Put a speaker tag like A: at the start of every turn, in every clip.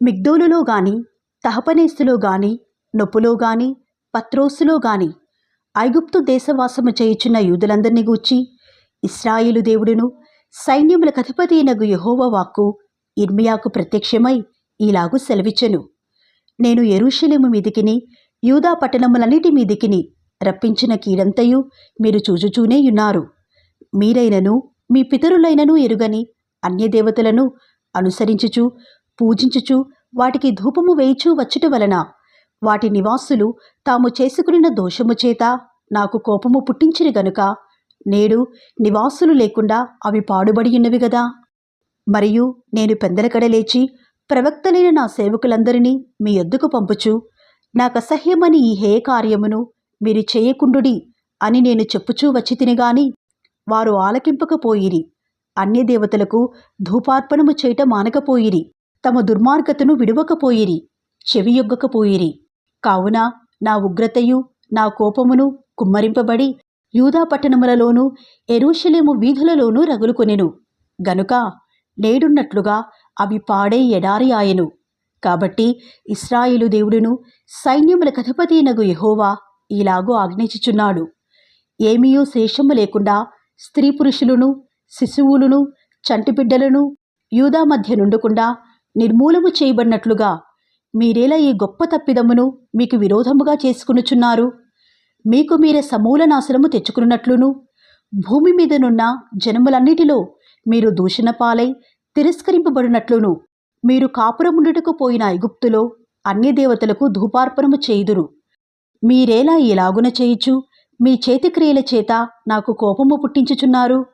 A: మిగ్దోలులో గాని, తహపనేసులో గాని, నొప్పులో గాని, పత్రోసులో గాని ఐగుప్తు దేశవాసము చేయుచున్న యూదులందరినీ గూర్చి ఇశ్రాయేలు దేవుడును సైన్యములకు అధిపతియగు యెహోవా వాక్కు యిర్మీయాకు ప్రత్యక్షమై ఈలాగు సెలవిచ్చెను. నేను యెరూషలేము మీదికిని యూదా పట్టణములన్నిటి మీదికిని రప్పించిన కీడంతయు మీరు చూచుచూనే యున్నారు. మీరైనను మీ పితరులైనను ఎరుగని అన్యదేవతలను అనుసరించుచు పూజించుచు వాటికి ధూపము వేయిచూ వచ్చుట వలన వాటి నివాసులు తాము చేసుకునిన దోషము చేత నాకు కోపము పుట్టించిరి గనుక నేడు నివాసులు లేకుండా అవి పాడుబడియున్నవి గదా. మరియు నేను పెందలకడ లేచి ప్రవక్తలైన నా సేవకులందరినీ మీ యొద్దకు పంపుచు నాకసహ్యమని ఈ హేయ కార్యమును మీరు చేయకుండుడి అని నేను చెప్పుచూ వచ్చి తినిగాని వారు ఆలకింపకపోయిరి. అన్యదేవతలకు ధూపార్పణము చేయట మానకపోయిరి. తమ దుర్మార్గతను విడువకపోయిరి, చెవియొగ్గకపోయిరి. కావున నా ఉగ్రతయు నా కోపమును కుమ్మరింపబడి యూదా పట్టణములలోనూ యెరూషలేము వీధులలోనూ రగులుకొనెను గనుక నేడున్నట్లుగా అవి పాడై ఎడారి ఆయెను. కాబట్టి ఇశ్రాయేలు దేవుడును సైన్యములకు అధిపతియగు యెహోవా ఈలాగు ఆజ్ఞించుచున్నాడు. ఏమీయూ శేషము లేకుండా స్త్రీ పురుషులను శిశువులను చంటిబిడ్డలను యూదా మధ్య నుండకుండా నిర్మూలము చేయబడినట్లుగా మీరేలా ఈ గొప్ప తప్పిదమును మీకు విరోధముగా చేసుకునుచున్నారు? మీకు మీరే సమూల నాశనము తెచ్చుకున్నట్లును భూమి మీదనున్న జనములన్నిటిలో మీరు దూషణ పాలై తిరస్కరింపబడినట్లును మీరు కాపురముండుటకు పోయిన ఐగుప్తులో అన్యదేవతలకు ధూపార్పణము చేయుదురు. మీరేలా ఇలాగున చేయుచు మీ చేతిక్రియల చేత నాకు కోపము పుట్టించుచున్నారు?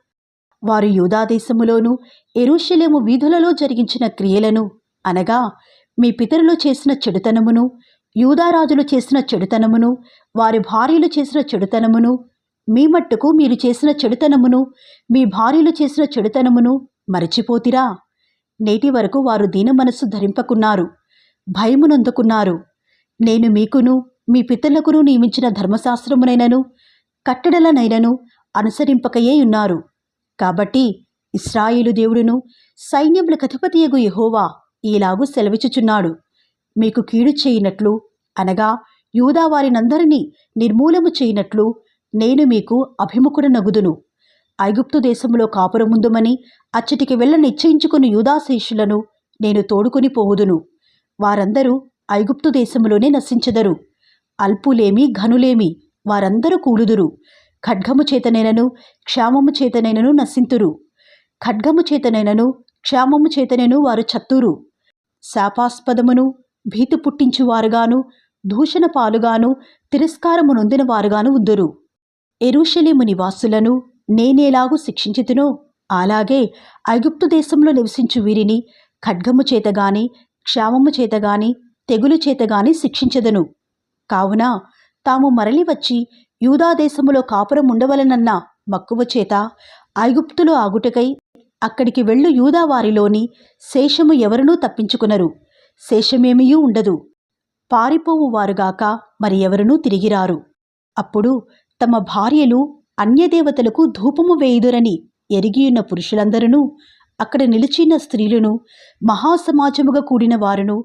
A: వారు యూదాదేశములోను యెరూషలేము వీధులలో జరిగించిన క్రియలను అనగా మీ పితరులు చేసిన చెడుతనమును, యూదారాజులు చేసిన చెడుతనమును, వారి భార్యలు చేసిన చెడుతనమును, మీ మట్టుకు మీరు చేసిన చెడుతనమును, మీ భార్యలు చేసిన చెడుతనమును మరచిపోతిరా? నేటి వరకు వారు దీన మనస్సు ధరింపకున్నారు, భయమునందుకున్నారు. నేను మీకును మీ పితరులకును నియమించిన ధర్మశాస్త్రమునైనను కట్టడలనైనను అనుసరింపకయే ఉన్నారు. కాబట్టి ఇశ్రాయేలు దేవుడును సైన్యములకు అధిపతియగు యెహోవా ఈలాగు సెలవిచ్చుచున్నాడు. మీకు కీడు చేయనట్లు అనగా యూదా వారినందరినీ నిర్మూలము చేయనట్లు నేను మీకు అభిముఖుడనగుదును. ఐగుప్తు దేశములో కాపురముందుమని అచ్చటికి వెళ్ళ నిశ్చయించుకుని యూదాశేషులను నేను తోడుకొని పోవుదును. వారందరూ ఐగుప్తు దేశములోనే నశించెదరు. అల్పులేమి ఘనులేమి వారందరూ కూలుదురు. ఖడ్గము చేతనైనను క్షామము చేతనైనను నశింతురు. ఖడ్గము చేతనైనను క్షామము చేతనైనను వారు చత్తురు. శాపాస్పదమును భీతి పుట్టించువారుగాను దూషణ పాలుగాను తిరస్కారము నొందిన వారుగాను ఉందురు. యెరూషలేము నివాసులను నేనేలాగు శిక్షించితినో అలాగే ఐగుప్తు దేశంలో నివసించు వీరిని ఖడ్గము చేతగాని క్షామము చేతగాని తెగులు చేతగాని శిక్షించెదను. కావున తాము మరలి వచ్చి యూదాదేశములో కాపురం ఉండవలనన్న మక్కువ చేత ఐగుప్తులో ఆగుటకై అక్కడికి వెళ్ళు యూదా వారిలోని శేషము ఎవరునూ తప్పించుకునరు. శేషమేమియూ ఉండదు. పారిపోవు వారుగాక మరి ఎవరునూ తిరిగిరారు. అప్పుడు తమ భార్యలు అన్యదేవతలకు ధూపము వేయుదురని ఎరిగియున్న పురుషులందరూ, అక్కడ నిలిచిన స్త్రీలను, మహాసమాజముగా కూడిన వారును,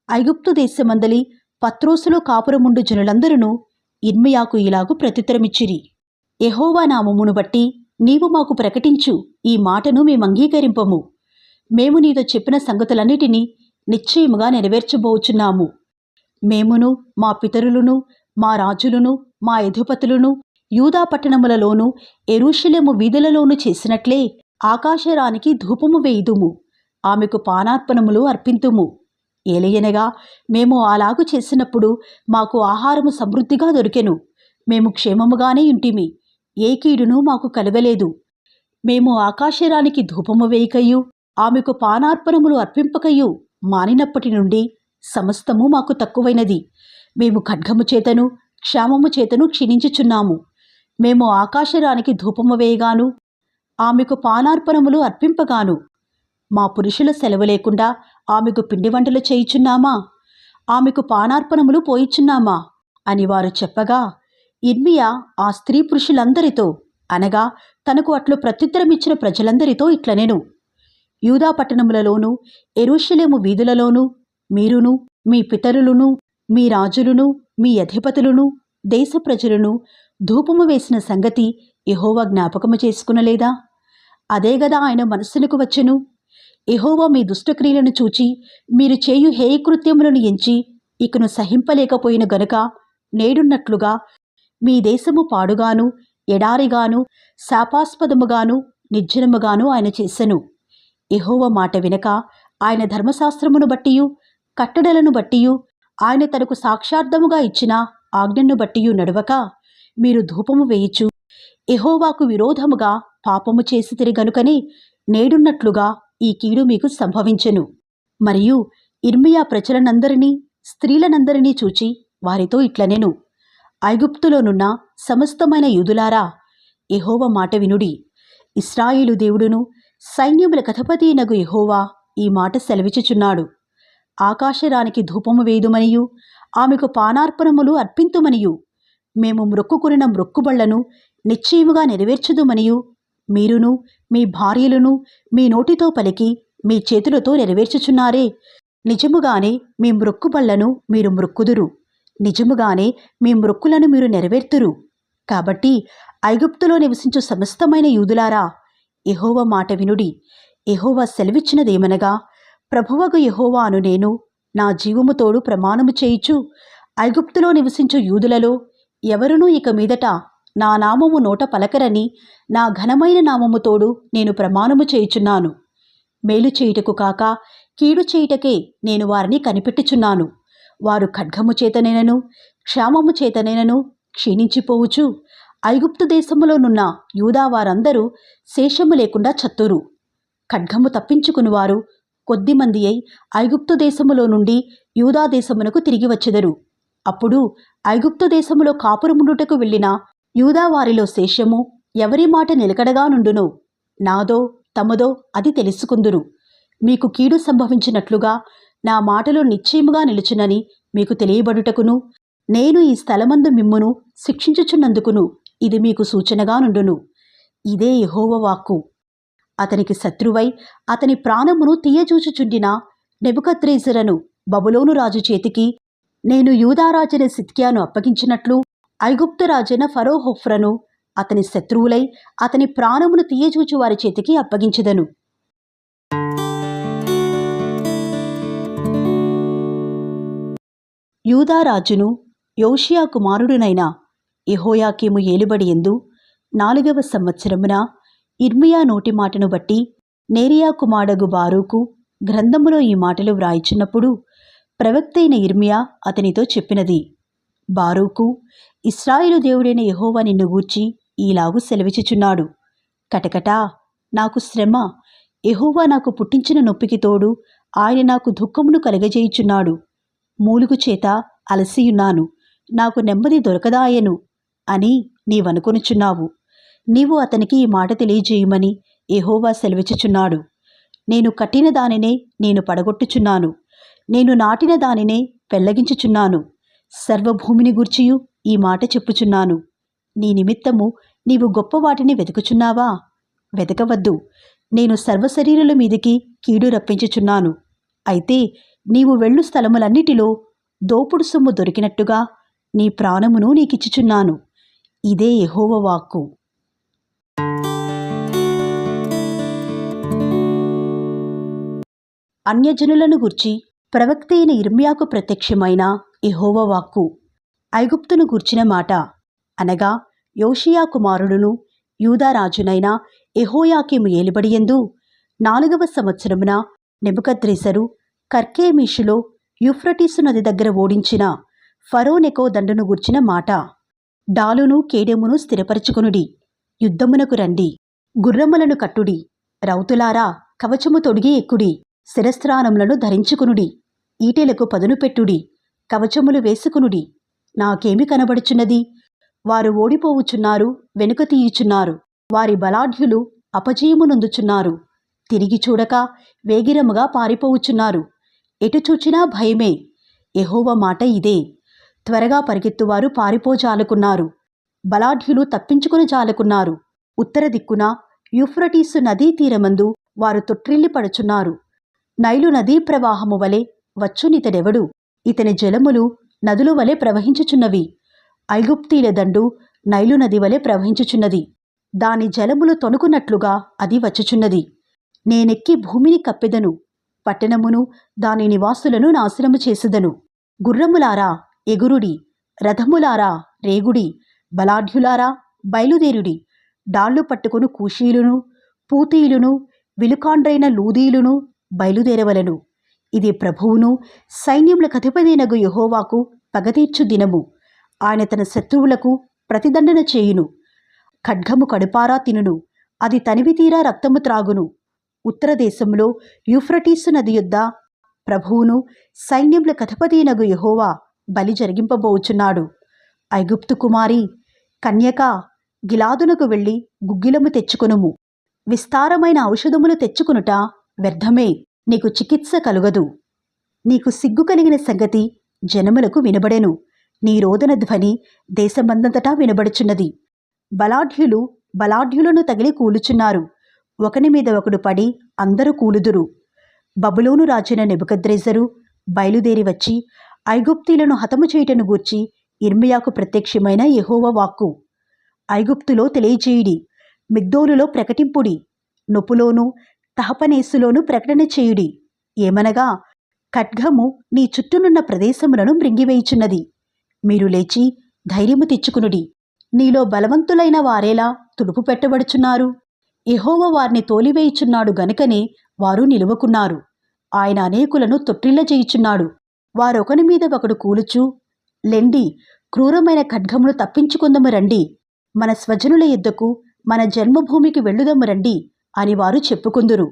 A: ఐగుప్తు దేశమందలి పత్రోసులో కాపురముండు జనులందరూ యిర్మీయాకు ఇలాగు ప్రత్యుత్తరమిచ్చిరి. యెహోవా నామమును బట్టి నీవు మాకు ప్రకటించు ఈ మాటను మేమంగీకరింపము. మేము నీతో చెప్పిన సంగతులన్నిటినీ నిశ్చయముగా నెరవేర్చబోచున్నాము. మేమును మా పితరులను మా రాజులను మా అధిపతులను యూదా పట్టణములలోను యెరూషలేము వీధులలోను చేసినట్లే ఆకాశరానికి ధూపము వేయుదుము, ఆమెకు పానార్పణములు అర్పింతుము. ఏలయనగా మేము అలాగు చేసినప్పుడు మాకు ఆహారము సమృద్ధిగా దొరికెను. మేము క్షేమముగానే ఇంటిమి, ఏ కీడును మాకు కలగలేదు. మేము ఆకాశరానికి ధూపము వేయకయు ఆమెకు పానార్పణములు అర్పింపకయు మానినప్పటి నుండి సమస్తము మాకు తక్కువైనది. మేము ఖడ్గము చేతను క్షామము చేతను క్షీణించుచున్నాము. మేము ఆకాశరానికి ధూపము వేయగాను ఆమెకు పానార్పణములు అర్పింపగాను మా పురుషుల సెలవు లేకుండా ఆమెకు పిండి వంటలు చేయుచున్నామా? ఆమెకు పానార్పణములు పోయిచున్నామా అని వారు చెప్పగా, యిర్మీయా ఆ స్త్రీ పురుషులందరితో అనగా తనకు అట్లు ప్రత్యుత్తరమిచ్చిన ప్రజలందరితో ఇట్లనెను. యూదా పట్టణములలోను యెరూషలేము వీధులలోను మీరును మీ పితరులను మీ రాజులను మీ అధిపతులను దేశ ప్రజలను ధూపము వేసిన సంగతి యెహోవా జ్ఞాపకము చేసుకునలేదా? అదే గదా ఆయన మనస్సునకు వచ్చెను. యెహోవా మీ దుష్టక్రియలను చూచి మీరు చేయు హేయకృత్యములను ఎంచి ఇకను సహింపలేకపోయిన గనుక నేడున్నట్లుగా మీ దేశము పాడుగాను ఎడారిగాను శాపాస్పదముగాను నిర్జనముగాను ఆయన చేసెను. యెహోవా మాట వినక ఆయన ధర్మశాస్త్రమును బట్టియు కట్టడలను బట్టియు ఆయన తనకు సాక్షార్థముగా ఇచ్చిన ఆజ్ఞను బట్టియు నడవక మీరు ధూపము వేయిచు యెహోవాకు విరోధముగా పాపము చేసితిరి గనుకనే నేడున్నట్లుగా ఈ కీడు మీకు సంభవించెను. మరియు యిర్మీయా ప్రజలనందరినీ స్త్రీలనందరినీ చూచి వారితో ఇట్లనెను, ఐగుప్తులోనున్న సమస్తమైన యూదులారా, యెహోవా మాట వినుడి. ఇశ్రాయేలు దేవుడును సైన్యముల అధిపతియగు యెహోవా ఈ మాట సెలవిచ్చుచున్నాడు. ఆకాశరానికి ధూపము వేయుదుమనియు ఆమెకు పానార్పణములు అర్పింతుమనియు మేము మ్రొక్కుకొనిన మ్రొక్కుబళ్లను నిశ్చయముగా నెరవేర్చుదుమనియు మీరును మీ భార్యలను మీ నోటితో పలికి మీ చేతులతో నెరవేర్చుచున్నారే. నిజముగానే మీ మ్రొక్కుబళ్లను మీరు మ్రొక్కుదురు, నిజముగానే మీ మ్రొక్కులను మీరు నెరవేర్తురు. కాబట్టి ఐగుప్తులో నివసించు సమస్తమైన యూదులారా, యెహోవా మాట వినుడి. యెహోవా సెలవిచ్చినదేమనగా, ప్రభువగు యెహోవా అను నేను నా జీవము తోడు ప్రమాణము చేయుచు ఐగుప్తులో నివసించు యూదులలో ఎవరునూ ఇక మీదట నా నామము నోట పలకరని నా ఘనమైన నామము తోడు నేను ప్రమాణము చేయుచున్నాను. మేలు చేయుటకు కాక కీడు చేయుటకే నేను వారిని కనిపెట్టుచున్నాను. వారు ఖడ్గము చేతనైనను క్షామము చేతనైనను క్షీణించిపోవుచు ఐగుప్తు దేశములోనున్న యూదా వారందరూ శేషము లేకుండా చత్తురు. ఖడ్గము తప్పించుకునివారు కొద్దిమంది అయి ఐగుప్తు దేశములో నుండి యూదా దేశమునకు తిరిగి వచ్చెదరు. అప్పుడు ఐగుప్తు దేశములో కాపురముండుటకు వెళ్ళిన యూదా వారిలో శేషము ఎవరి మాట నిలకడగా నుండునో నాదో తమదో అది తెలుసుకుందురు. మీకు కీడు సంభవించినట్లుగా నా మాటలు నిశ్చయముగా నిలుచునని మీకు తెలియబడుటకును నేను ఈ స్థలమందు మిమ్మును శిక్షించుచున్నందుకును ఇది మీకు సూచనగా నుండును. ఇదే యెహోవా వాక్కు. అతనికి శత్రువై అతని ప్రాణమును తీయజూచుచుండిన నెబుకద్రెజరును బబులోను రాజు చేతికి నేను యూదారాజైన సిద్కియాను అప్పగించినట్లు ఐగుప్తు రాజైన ఫరోహోఫ్రను అతని శత్రువులై అతని ప్రాణమును తీయజూచు వారి చేతికి అప్పగించెదను. యూదారాజును యోషియా కుమారుడునైన యెహోయాకీము ఏలుబడి యందు 4వ సంవత్సరమున యిర్మీయా నోటి మాటను బట్టి నేరియా కుమారుడగు బారూకు గ్రంథములో ఈ మాటలు వ్రాయిచున్నప్పుడు ప్రవక్త అయిన యిర్మీయా అతనితో చెప్పినది, బారూకు, ఇశ్రాయేలు దేవుడైన యెహోవా నిన్ను గూర్చి ఈలాగు సెలవిచ్చుచున్నాడు. కటకటా నాకు శ్రమ, యెహోవా నాకు పుట్టించిన నొప్పికి తోడు ఆయన నాకు దుఃఖమును కలగజేయుచున్నాడు. మూలుగు చేత అలసియున్నాను, నాకు నెమ్మది దొరకదాయను అని నీవనుకొనుచున్నావు. నీవు అతనికి ఈ మాట తెలియజేయమని యెహోవా సెలవిచ్చుచున్నాడు. నేను కట్టిన దానినే నేను పడగొట్టుచున్నాను, నేను నాటిన దానినే పెళ్లగించుచున్నాను. సర్వభూమిని గూర్చియు ఈ మాట చెప్పుచున్నాను. నీ నిమిత్తము నీవు గొప్ప వాటిని వెతుకుచున్నావా? వెతకవద్దు. నేను సర్వశరీరుల మీదికి కీడు రప్పించుచున్నాను. అయితే నీవు వెళ్ళు స్థలములన్నిటిలో దోపుడు సొమ్ము దొరికినట్టుగా నీ ప్రాణమును నీకిచ్చుచున్నాను. ఇదే యెహోవా వాక్కు. అన్యజనులను గూర్చి ప్రవక్త అయిన యిర్మీయాకు ప్రత్యక్షమైన యెహోవా వాక్కు. ఐగుప్తును గూర్చిన మాట, అనగా యోషియా కుమారుడును యూదారాజునైన యెహోయాకీము ఏలుబడి యందు 4వ సంవత్సరమున నెబుకద్రెజరు కర్కెమీషులో యూఫ్రటీసు నది దగ్గర ఓడించిన ఫరో నెకో దండును గూర్చిన మాట. డాలును కేడెమును స్థిరపరచుకొనుడి, యుద్ధమునకు రండి, గుర్రములను కట్టుడి, రౌతులారా కవచము తొడిగి ఎక్కుడి, శిరస్త్రాణములను ధరించుకునుడి, ఈటెలకు పదును పెట్టుడి, కవచములు వేసుకునుడి. నాకేమి కనబడుచున్నది? వారు ఓడిపోవుచున్నారు, వెనుక తీయుచున్నారు. వారి బలాఢ్యులు అపజయమునొందుచున్నారు. తిరిగి చూడక వేగిరముగా పారిపోవుచున్నారు. ఎటు చూచినా భయమే. యెహోవా మాట ఇదే. త్వరగా పరిగెత్తువారు పారిపోజాలకున్నారు, బలాఢ్యులు తప్పించుకుని జాలకున్నారు. ఉత్తర దిక్కున యూఫ్రటీసు నదీ తీరమందు వారు తొట్రిల్లి పడుచున్నారు. నైలు నదీ ప్రవాహము వలె వచ్చునితడెవడు? ఇతని జలములు నదుల వలె ప్రవహించుచున్నవి. ఐగుప్తీల దండు నైలు నది వలె ప్రవహించుచున్నది. దాని జలములు తొణుకున్నట్లుగా అది వచ్చుచున్నది. నేనెక్కి భూమిని కప్పెదను, పట్టణమును దాని నివాసులను నాశనము చేసెదను. గుర్రములారా ఎగురుడి, రథములారా రేగుడి, బలాఢ్యులారా బయలుదేరుడి. డాళ్లు పట్టుకుని కూషీలును పూతీలును విలుకాండ్రైన లూదీలును బయలుదేరవలను. ఇది ప్రభువును సైన్యములకు అధిపతియగు యెహోవాకు పగతీర్చు దినము. ఆయన తన శత్రువులకు ప్రతిదండన చేయును. ఖడ్గము కడుపారా తినును, అది తనివితీరా రక్తము త్రాగును. ఉత్తర దేశంలో యూఫ్రటీసు నది యొద్ద ప్రభువును సైన్యములకు అధిపతియగు యెహోవా బలి జరిగింపబోచున్నాడు. ఐగుప్తు కుమారి, కన్యక, గిలాదునకు వెళ్ళి గుగ్గిలము తెచ్చుకొనుము. విస్తారమైన ఔషధములు తెచ్చుకొనుట వ్యర్థమే, నీకు చికిత్స కలుగదు. నీకు సిగ్గు కలిగిన సంగతి జనములకు వినబడెను. నీ రోదన ధ్వని దేశమందంతటా వినబడుచున్నది. బలాఢ్యులను తగిలి కూలుచున్నారు. ఒకని మీద ఒకడు పడి అందరూ కూలుదురు. బబులోను రాజైన నెబుకద్రెజరు బయలుదేరి వచ్చి ఐగుప్తీలను హతము చేయుటను గూర్చి ఇర్మియాకు ప్రత్యక్షమైన యెహోవా వాక్కు. ఐగుప్తులో తెలియజేయుడి, మిగ్దోలులో ప్రకటింపుడి, నొపులోను తహపనేసులోను ప్రకటన చేయుడి. ఏమనగా, ఖడ్గము నీ చుట్టూనున్న ప్రదేశములను మృంగివేయుచున్నది. మీరు లేచి ధైర్యము తెచ్చుకునుడి. నీలో బలవంతులైన వారేలా తుడుపు పెట్టబడుచున్నారు? యెహోవా వారిని తోలివేయుచున్నాడు గనుకనే వారు నిలువకున్నారు. ఆయన అనేకులను తొట్టిల్లజేయుచున్నాడు. వారొకని మీద ఒకడు కూలుచు, లెండి, క్రూరమైన ఖడ్గమును తప్పించుకుందము రండి, మన స్వజనుల యుద్ధకు మన జన్మభూమికి వెళ్ళుదము రండి అని వారు చెప్పుకుందురు.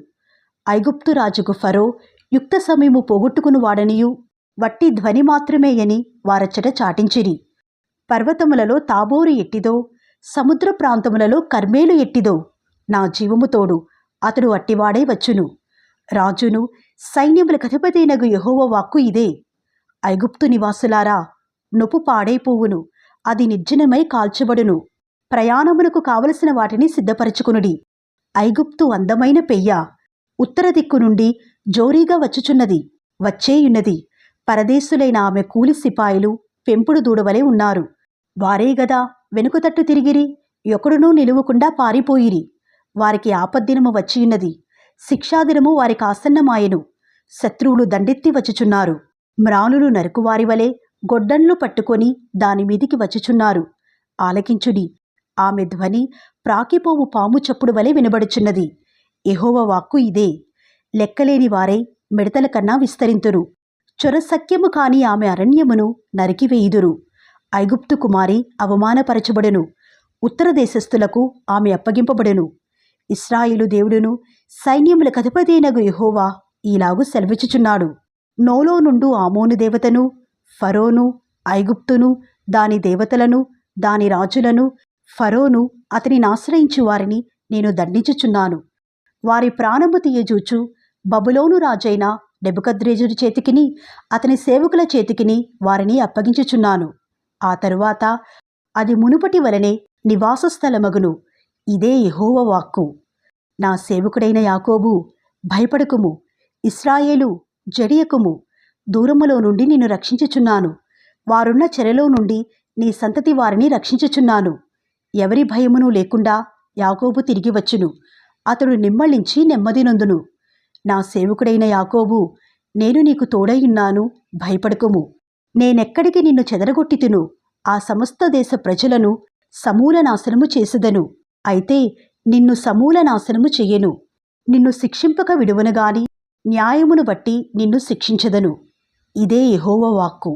A: ఐగుప్తు రాజుకు ఫరో యుక్త సమయము పోగొట్టుకుని వాడనియు వట్టి ధ్వని మాత్రమేయని వారచ్చట చాటించిరి. పర్వతములలో తాబోరు ఎట్టిదో, సముద్ర ప్రాంతములలో కర్మేలు ఎట్టిదో, నా జీవము తోడు అతడు అట్టివాడై వచ్చును. రాజును సైన్యములకు అధిపతియగు యెహోవా వాక్కు ఇదే. ఐగుప్తు నివాసులారా, నొప్పు పాడైపోవును, అది నిర్జనమై కాల్చబడును. ప్రయాణమునకు కావలసిన వాటిని సిద్ధపరచుకునుడి. ఐగుప్తు అందమైన పెయ్య, ఉత్తర దిక్కు నుండి జోరీగా వచ్చుచున్నది, వచ్చేయున్నది. పరదేశులైన ఆమె కూలి సిపాయిలు పెంపుడు దూడవలే ఉన్నారు. వారే గదా వెనుకతట్టు తిరిగిరి, ఒకడునూ నిలువకుండా పారిపోయిరి. వారికి ఆపద్దినము వచ్చియున్నది, శిక్షాదినము వారికి ఆసన్నమాయెను. శత్రువులు దండెత్తి వచ్చుచున్నారు. మ్రానులు నరుకువారి వలె గొడ్డన్లు పట్టుకొని దానిమీదికి వచ్చుచున్నారు. ఆలకించుడి, ఆమె ధ్వని ప్రాకిపోవు పాము చప్పుడు వలె వినబడుచున్నది. యెహోవా వాక్కు ఇదే. లెక్కలేని వారై మిడతల కన్నా విస్తరింతురు. చొరసఖ్యము కాని ఆమె అరణ్యమును నరికివేయుదురు. ఐగుప్తు కుమారి అవమానపరచబడును, ఉత్తర దేశస్థులకు ఆమె అప్పగింపబడును. ఇశ్రాయేలు దేవుడును సైన్యములకు అధిపతియగు యెహోవా ఈలాగు సెలవిచ్చుచున్నాడు. నోలో నుండు ఆమోను దేవతను, ఫరోను, ఐగుప్తును, దాని దేవతలను, దాని రాజులను, ఫరోను అతనిని ఆశ్రయించు వారిని నేను దండించుచున్నాను. వారి ప్రాణము తీయజూచు బబులోను రాజైన నెబుకద్రెజరు చేతికిని అతని సేవకుల చేతికిని వారిని అప్పగించుచున్నాను. ఆ తరువాత అది మునుపటి వలనే నివాస స్థలమగును. ఇదే యెహోవా వాక్కు. నా సేవకుడైన యాకోబు, భయపడకుము. ఇశ్రాయేలు, జడియకుము. దూరములో నుండి నిన్ను రక్షించుచున్నాను. వారున్న చెరలో నుండి నీ సంతతి వారిని రక్షించుచున్నాను. ఎవరి భయమును లేకుండా యాకోబు తిరిగి వచ్చును. అతడు నిమ్మళించి నెమ్మది నొందును. నా సేవకుడైన యాకోబు, నేను నీకు తోడైయున్నాను, భయపడకుము. నేనెక్కడికి నిన్ను చెదరగొట్టితును ఆ సమస్త దేశ ప్రజలను సమూల నాశనము చేసెదను. అయితే నిన్ను సమూల నాశనము చెయ్యను. నిన్ను శిక్షింపక విడువనుగాని న్యాయమును బట్టి నిన్ను శిక్షించెదను. ఇదే యెహోవా వాక్కు.